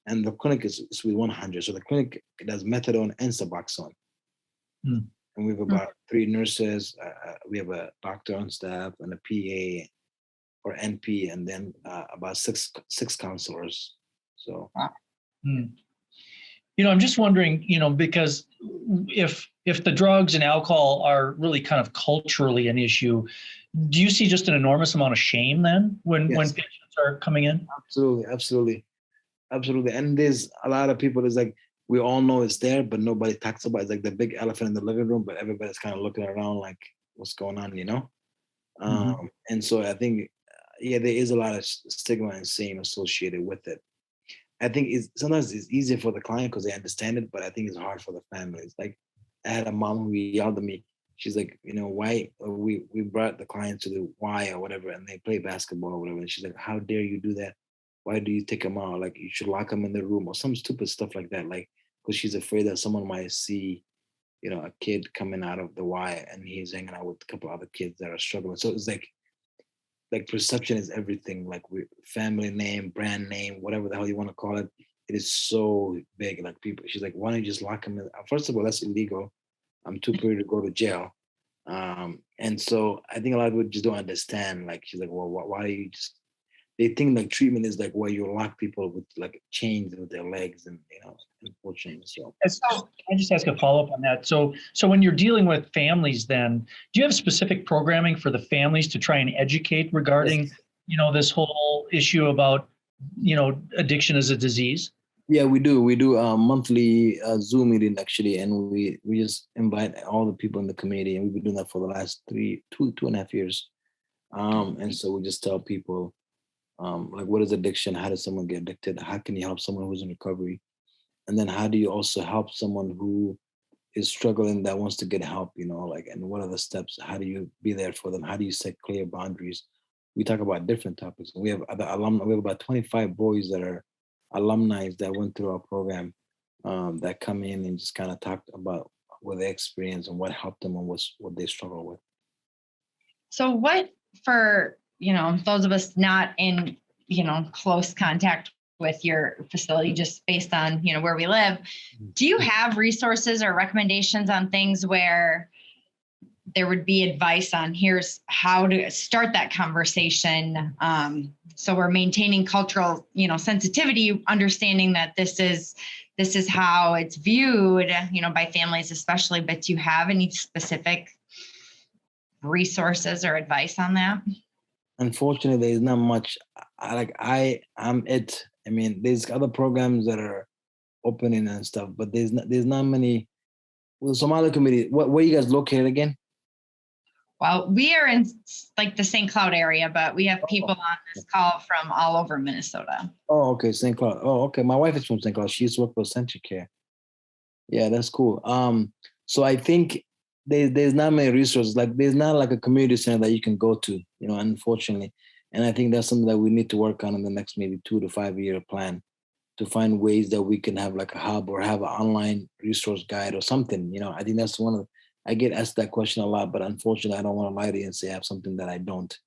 and the clinic is Suite 100. So the clinic does methadone and Suboxone. And we have about 3 nurses. We have a doctor on staff and a PA or NP, and then about six counselors. So, I'm just wondering, because if the drugs and alcohol are really kind of culturally an issue, do you see just an enormous amount of shame then when patients are coming in? Absolutely. And there's a lot of people. It's like we all know it's there, but nobody talks about it. It's like the big elephant in the living room, but everybody's kind of looking around like, what's going on, And so I think, there is a lot of stigma and shame associated with it. I think sometimes it's easier for the client because they understand it, but I think it's hard for the family. It's like I had a mom who yelled at me. She's like, why we brought the client to the Y or whatever, and they play basketball or whatever. And she's like, how dare you do that? Why do you take them out? Like, you should lock them in the room or some stupid stuff like that. Like, because she's afraid that someone might see, a kid coming out of the Y and he's hanging out with a couple other kids that are struggling. So it's like perception is everything. Like family name, brand name, whatever the hell you want to call it. It is so big. Like people, she's like, why don't you just lock them in? First of all, that's illegal. I'm too pretty to go to jail. And so I think a lot of people just don't understand. Like she's like, well, why do you just? They think like treatment is like where you lock people with like chains with their legs, and unfortunately, so. Can I just ask a follow-up on that? So when you're dealing with families, then do you have specific programming for the families to try and educate regarding, this whole issue about, addiction as a disease? Yeah, we do. We do a monthly Zoom meeting actually, and we just invite all the people in the community, and we've been doing that for the last two and a half years. And so we just tell people, like, what is addiction? How does someone get addicted? How can you help someone who's in recovery? And then how do you also help someone who is struggling that wants to get help? Like, and what are the steps? How do you be there for them? How do you set clear boundaries? We talk about different topics. We have other alumni. We have about 25 boys that are alumni that went through our program, that come in and just kind of talk about what they experienced and what helped them and what they struggle with. So what for, those of us not in, close contact with your facility, just based on, where we live, do you have resources or recommendations on things where there would be advice on here's how to start that conversation? So we're maintaining cultural, sensitivity, understanding that this is how it's viewed, by families especially, but do you have any specific resources or advice on that? Unfortunately, there's not much. I'm it. I mean, there's other programs that are opening and stuff, but there's not many. Well, the Somali community. Where are you guys located again? Well, we are in like the St. Cloud area, but we have people on this call from all over Minnesota. Oh, okay, St. Cloud. Oh, okay. My wife is from St. Cloud. She used to work for Centricare. Yeah, that's cool. So I think there's not many resources. Like there's not like a community center that you can go to, unfortunately. And I think that's something that we need to work on in the next maybe 2 to 5 year plan, to find ways that we can have like a hub or have an online resource guide or something. I think that's I get asked that question a lot, but unfortunately I don't want to lie to you and say I have something that I don't.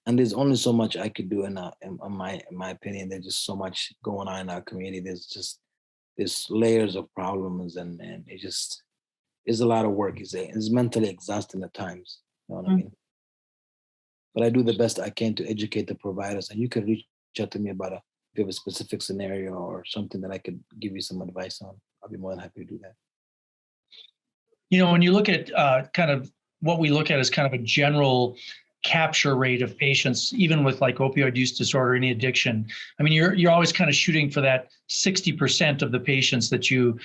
And there's only so much I could do in my opinion. There's just so much going on in our community. There's layers of problems, and it just is a lot of work. It's mentally exhausting at times. You know what I mean? But I do the best I can to educate the providers. And you can reach out to me about if you have a specific scenario or something that I could give you some advice on. I'll be more than happy to do that. When you look at kind of what we look at as kind of a general capture rate of patients, even with like opioid use disorder, any addiction, I mean, you're always kind of shooting for that 60% of the patients that you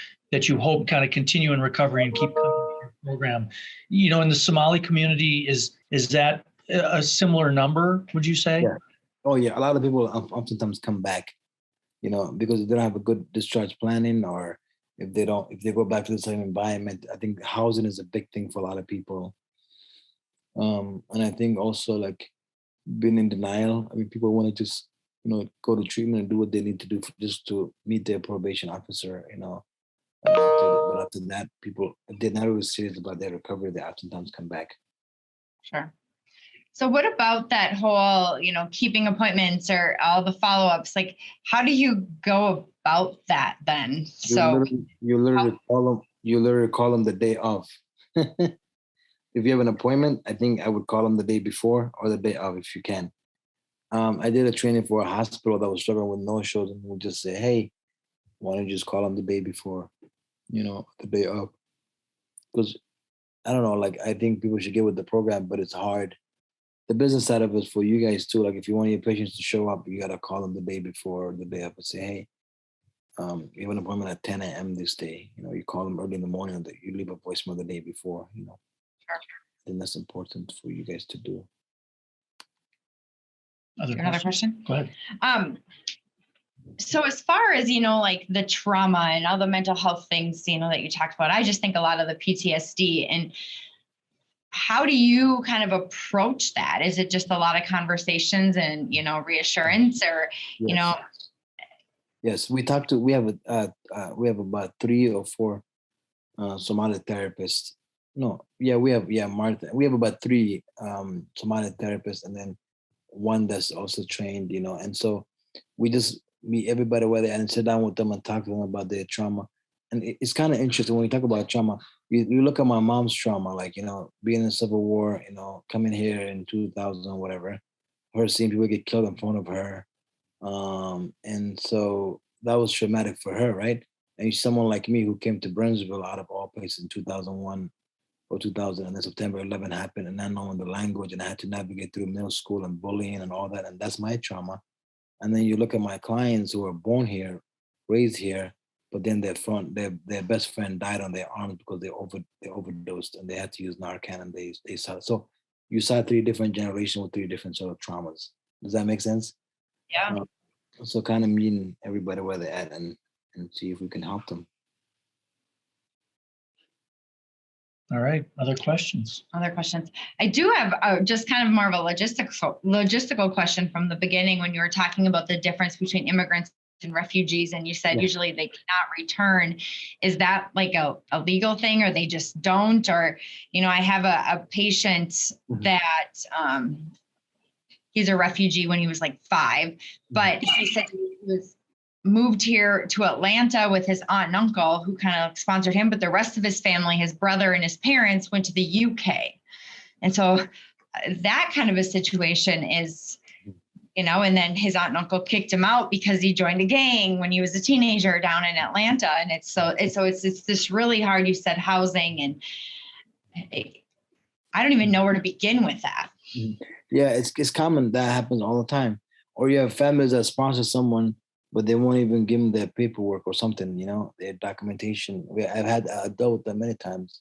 hope kind of continue in recovery and keep coming to your program. In the Somali community, is that a similar number, would you say? Yeah. Oh yeah, a lot of people oftentimes come back, because they don't have a good discharge planning, or if they go back to the same environment. I think housing is a big thing for a lot of people. And I think also like being in denial. I mean, people want to just, go to treatment and do what they need to do just to meet their probation officer, but after that, people, if they're not really serious about their recovery, they oftentimes come back. Sure. So what about that whole, keeping appointments or all the follow-ups? Like, how do you go about that then? You literally call them the day of. If you have an appointment, I think I would call them the day before or the day of if you can. I did a training for a hospital that was struggling with no-shows, and we'll just say, hey, why don't you just call them the day before, the day of? Because I don't know, like, I think people should get with the program, but it's hard. The business side of it is for you guys too. Like, if you want your patients to show up, you got to call them the day before or the day of and say, hey, you have an appointment at 10 a.m. this day. You call them early in the morning, or you leave a voicemail the day before, Sure. I think that's important for you guys to do. Another question? Go ahead. So as far as, like the trauma and all the mental health things, that you talked about, I just think a lot of the PTSD. And how do you kind of approach that? Is it just a lot of conversations and, reassurance, or, Yes. Yes, we have about 3 or 4 Somali therapists. No, yeah, we have Martha. We have about 3 Somali therapists, and then one that's also trained, and so we just meet everybody where they are and sit down with them and talk to them about their trauma. and it's kind of interesting when you talk about trauma. You look at my mom's trauma, like, being in the Civil War, coming here in 2000, whatever, her seeing people get killed in front of her. And so that was traumatic for her, right? And someone like me who came to Burnsville out of all places in 2001 or 2000, and then September 11 happened, and not knowing the language, and I had to navigate through middle school and bullying and all that, and that's my trauma. And then you look at my clients who were born here, raised here, but then their best friend died on their arms because they overdosed and they had to use Narcan, and they saw. So you saw 3 different generations with 3 different sort of traumas. Does that make sense? Yeah. So kind of meeting everybody where they're at and see if we can help them. All right. Other questions? Other questions. I do have just kind of more of a logistical question from the beginning when you were talking about the difference between immigrants and refugees, and you said usually they cannot return. Is that like a legal thing, or they just don't? Or, I have a patient that he's a refugee when he was like 5, but he said he was moved here to Atlanta with his aunt and uncle who kind of sponsored him, but the rest of his family, his brother and his parents, went to the UK. And so that kind of a situation is, and then his aunt and uncle kicked him out because he joined a gang when he was a teenager down in Atlanta. And it's this really hard, you said, housing, and I don't even know where to begin with that. Yeah, it's common. That happens all the time. Or you have families that sponsor someone, but they won't even give them their paperwork or something, their documentation. I've dealt with that many times.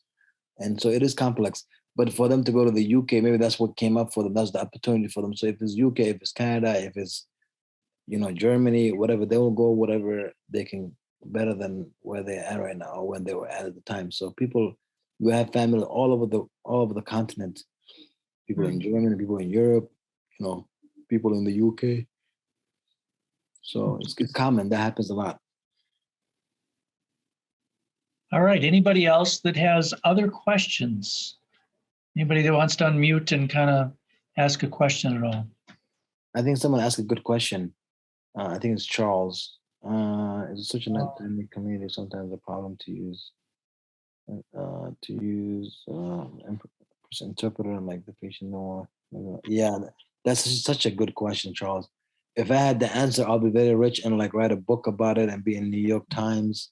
And so it is complex. But for them to go to the UK, maybe that's what came up for them. That's the opportunity for them. So if it's UK, if it's Canada, if it's, Germany, whatever, they will go whatever they can better than where they're at right now or when they were at the time. So you have family all over the continent. People in Germany, people in Europe, people in the UK. So it's common. That happens a lot. All right. Anybody else that has other questions? Anybody that wants to unmute and kind of ask a question at all? I think someone asked a good question. I think it's Charles. It's such an academic community. Sometimes a problem to use interpreter like the patient know. Yeah, that's such a good question, Charles. If I had the answer, I'll be very rich and like write a book about it and be in New York Times.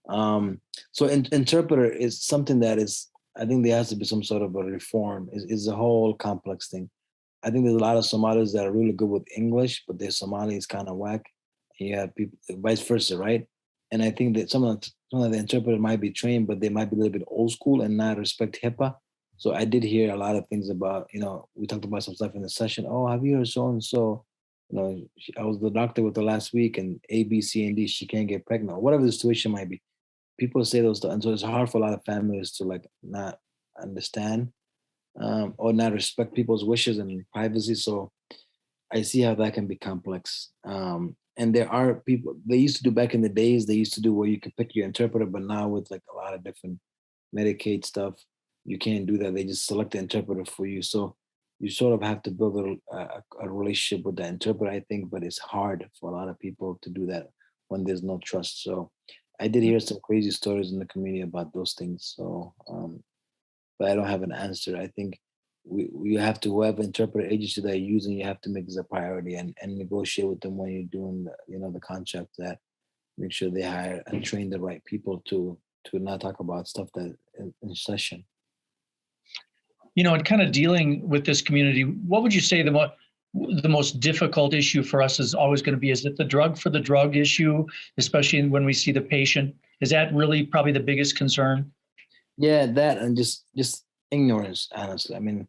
So interpreter is something that is, I think there has to be some sort of a reform. Is a whole complex thing. I think there's a lot of Somalis that are really good with English, but their Somali is kind of whack. And you have people vice versa, right? And I think that some of the interpreters might be trained, but they might be a little bit old school and not respect HIPAA. So I did hear a lot of things about, we talked about some stuff in the session. Oh, have you heard so and so? I was the doctor with her last week, and A, B, C, and D, she can't get pregnant, or whatever the situation might be. People say those stuff, and so it's hard for a lot of families to like not understand or not respect people's wishes and privacy. So I see how that can be complex. And there are people, they used to do back in the days, they used to do where you could pick your interpreter, but now with like a lot of different Medicaid stuff, you can't do that. They just select the interpreter for you. So you sort of have to build a relationship with the interpreter, I think, but it's hard for a lot of people to do that when there's no trust. So I did hear some crazy stories in the community about those things. So, but I don't have an answer. I think we have to, whoever interpreter agency that you're using, you have to make this a priority and negotiate with them when you're doing the contract, that make sure they hire and train the right people to not talk about stuff that in session. And kind of dealing with this community, what would you say the most difficult issue for us is always going to be? Is it the drug for the drug issue, especially when we see the patient? Is that really probably the biggest concern? Yeah, that and just ignorance, honestly. I mean,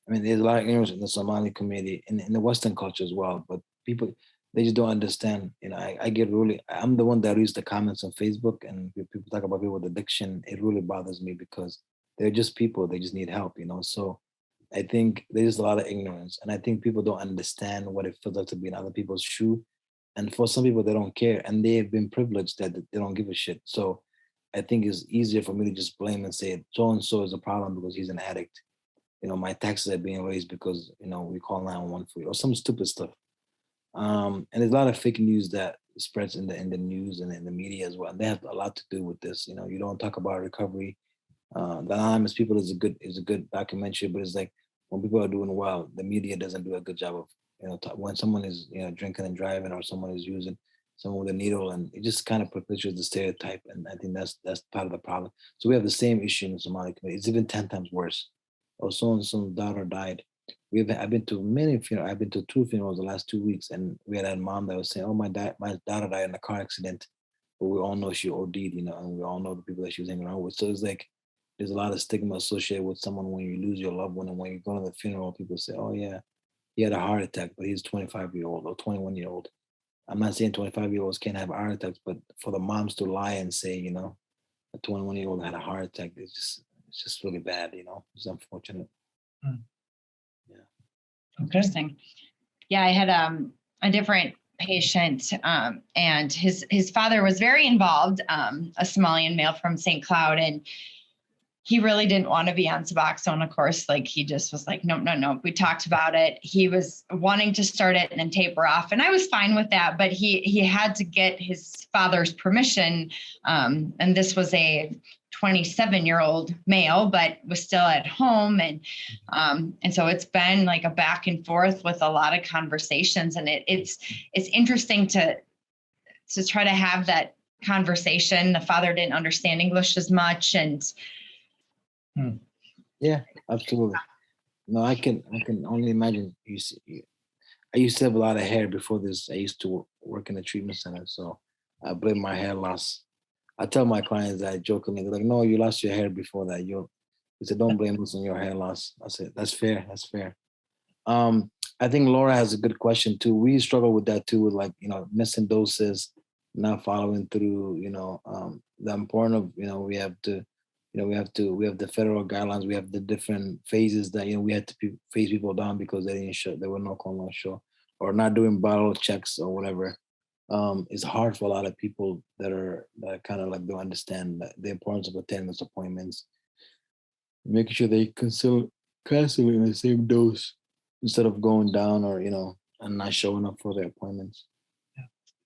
there's a lot of ignorance in the Somali community, in the Western culture as well, but people, they just don't understand. I'm the one that reads the comments on Facebook, and people talk about people with addiction. It really bothers me because they're just people. They just need help, So I think there's a lot of ignorance, and I think people don't understand what it feels like to be in other people's shoe. And for some people, they don't care, and they've been privileged that they don't give a shit. So I think it's easier for me to just blame and say so-and-so is a problem because he's an addict. My taxes are being raised because, we call 911 for you, or some stupid stuff. And there's a lot of fake news that spreads in the news and in the media as well. And they have a lot to do with this. You know, you don't talk about recovery. The Anonymous People is a good documentary, but it's like when people are doing well, the media doesn't do a good job of, you know, when someone is, you know, drinking and driving, or someone is using someone with a needle, and it just kind of perpetuates the stereotype. And I think that's part of the problem. So we have the same issue in the Somali community. It's even 10 times worse. Or so and so's daughter died. I've been to many funerals. I've been to 2 funerals the last 2 weeks, and we had a mom that was saying, "Oh, my daughter died in a car accident," but we all know she OD'd, you know, and we all know the people that she was hanging around with. So it's like there's a lot of stigma associated with someone when you lose your loved one, and when you go to the funeral, people say, "Oh yeah, he had a heart attack, but he's 25-year-old or 21-year-old." I'm not saying 25-year-olds can't have heart attacks, but for the moms to lie and say, you know, a 21-year-old had a heart attack, it's just really bad, you know. It's unfortunate. Hmm. Yeah. Okay. Interesting. Yeah, I had a different patient, and his father was very involved, a Somalian male from St. Cloud, and he really didn't want to be on Suboxone, of course. Like, he just was like, no. We talked about it. He was wanting to start it and then taper off, and I was fine with that. But he had to get his father's permission, and this was a 27-year-old male, but was still at home, and so it's been like a back and forth with a lot of conversations, and it's interesting to try to have that conversation. The father didn't understand English as much, and Yeah, absolutely. No, I can only imagine. I used to have a lot of hair before this. I used to work in a treatment center, so I blame my hair loss. I tell my clients that jokingly, they're like, "No, you lost your hair before that." He said, "Don't blame us on your hair loss." I said, "That's fair. That's fair." I think Laura has a good question too. We struggle with that too, with, like, you know, missing doses, not following through. You know, the importance of, you know, we have the federal guidelines. We have the different phases that, you know, we had to phase people down because they didn't show, they were no colon show, or not doing bottle checks or whatever. It's hard for a lot of people that kind of like don't understand the importance of attending those appointments, making sure they constantly in the same dose instead of going down, or, you know, and not showing up for their appointments.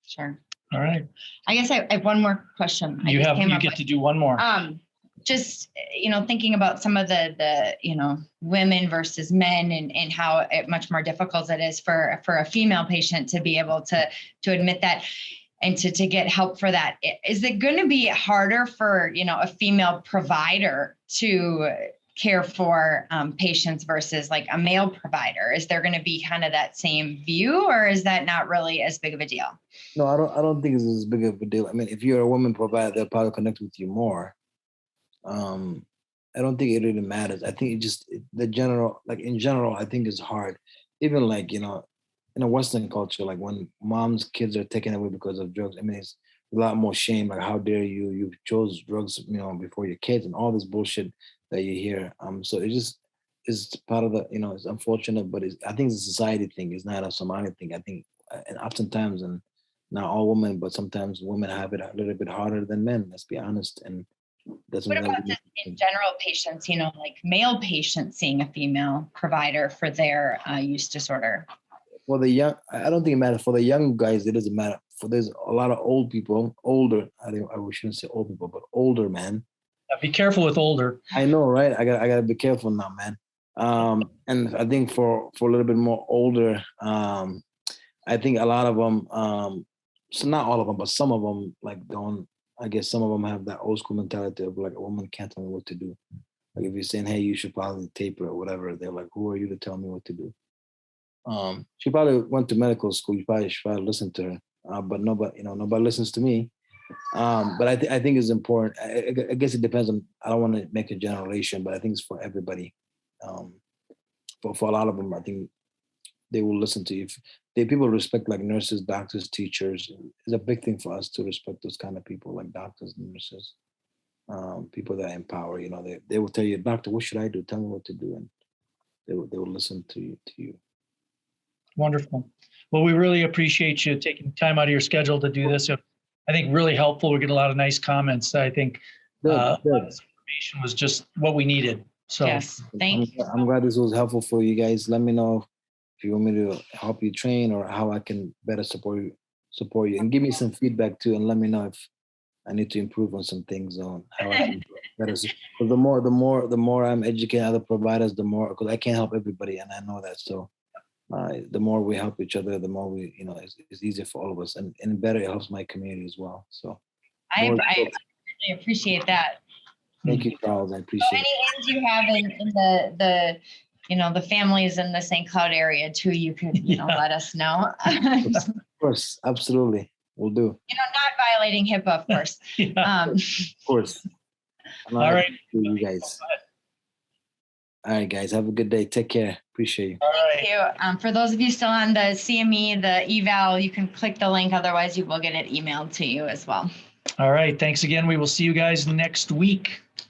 sure. All right. I guess I have one more question. You get to do one more. Just, you know, thinking about some of the you know, women versus men, and how much more difficult it is for a female patient to be able to admit that, and to get help for that. Is it going to be harder for, you know, a female provider to care for patients versus like a male provider? Is there going to be kind of that same view, or is that not really as big of a deal? No, I don't think it's as big of a deal. I mean, if you're a woman provider, they'll probably connect with you more. I don't think it really matters. I think in general, I think it's hard. Even, like, you know, in a Western culture, like when mom's kids are taken away because of drugs, I mean, it's a lot more shame. Like, how dare you? You chose drugs, you know, before your kids, and all this bullshit that you hear. So it just is part of the, you know, it's unfortunate, but I think it's a society thing. It's not a Somali thing. I think, and oftentimes, and not all women, but sometimes women have it a little bit harder than men. Let's be honest. And that's what about just in general patients, you know, like male patients seeing a female provider for their use disorder? For the young, I don't think it matters. For the young guys, it doesn't matter. There's a lot of old people, older. I shouldn't say old people, but older, man. Be careful with older. I know, right? I gotta be careful now, man. And I think for a little bit more older, I think a lot of them, so not all of them, but some of them, like, don't. I guess some of them have that old school mentality of, like, a woman can't tell me what to do. Like, if you're saying, "Hey, you should probably taper," or whatever, they're like, "Who are you to tell me what to do?" She probably went to medical school. You probably should listen to her, but nobody listens to me. But I think it's important. I guess it depends on. I don't want to make a generalization, but I think it's for everybody. For a lot of them, I think they will listen to you. If people respect, like, nurses, doctors, teachers, it's a big thing for us to respect those kind of people, like doctors and nurses, people that empower. You know, they will tell you, "Doctor, what should I do? Tell me what to do," and they will listen to you. Wonderful. Well, we really appreciate you taking time out of your schedule to do this. I think really helpful. We get a lot of nice comments. I think this information was just what we needed. So yes, thank you. I'm glad this was helpful for you guys. Let me know if you want me to help you train, or how I can better support you support you and give me some feedback too, and let me know if I need to improve on some things on how I can better. So the more I'm educating other providers, the more, because I can't help everybody, and I know that. So the more we help each other, the more we, it's easier for all of us, and better it helps my community as well. So I really appreciate that. Thank you, Charles. I appreciate any ends you have in the families in the St. Cloud area too, you can let us know. Of course, absolutely, we'll do. Not violating HIPAA, of course. Of course. All right, you guys. All right, guys. Have a good day. Take care. Appreciate you. Thank you. For those of you still on the CME, the eval, you can click the link. Otherwise, you will get it emailed to you as well. All right. Thanks again. We will see you guys next week.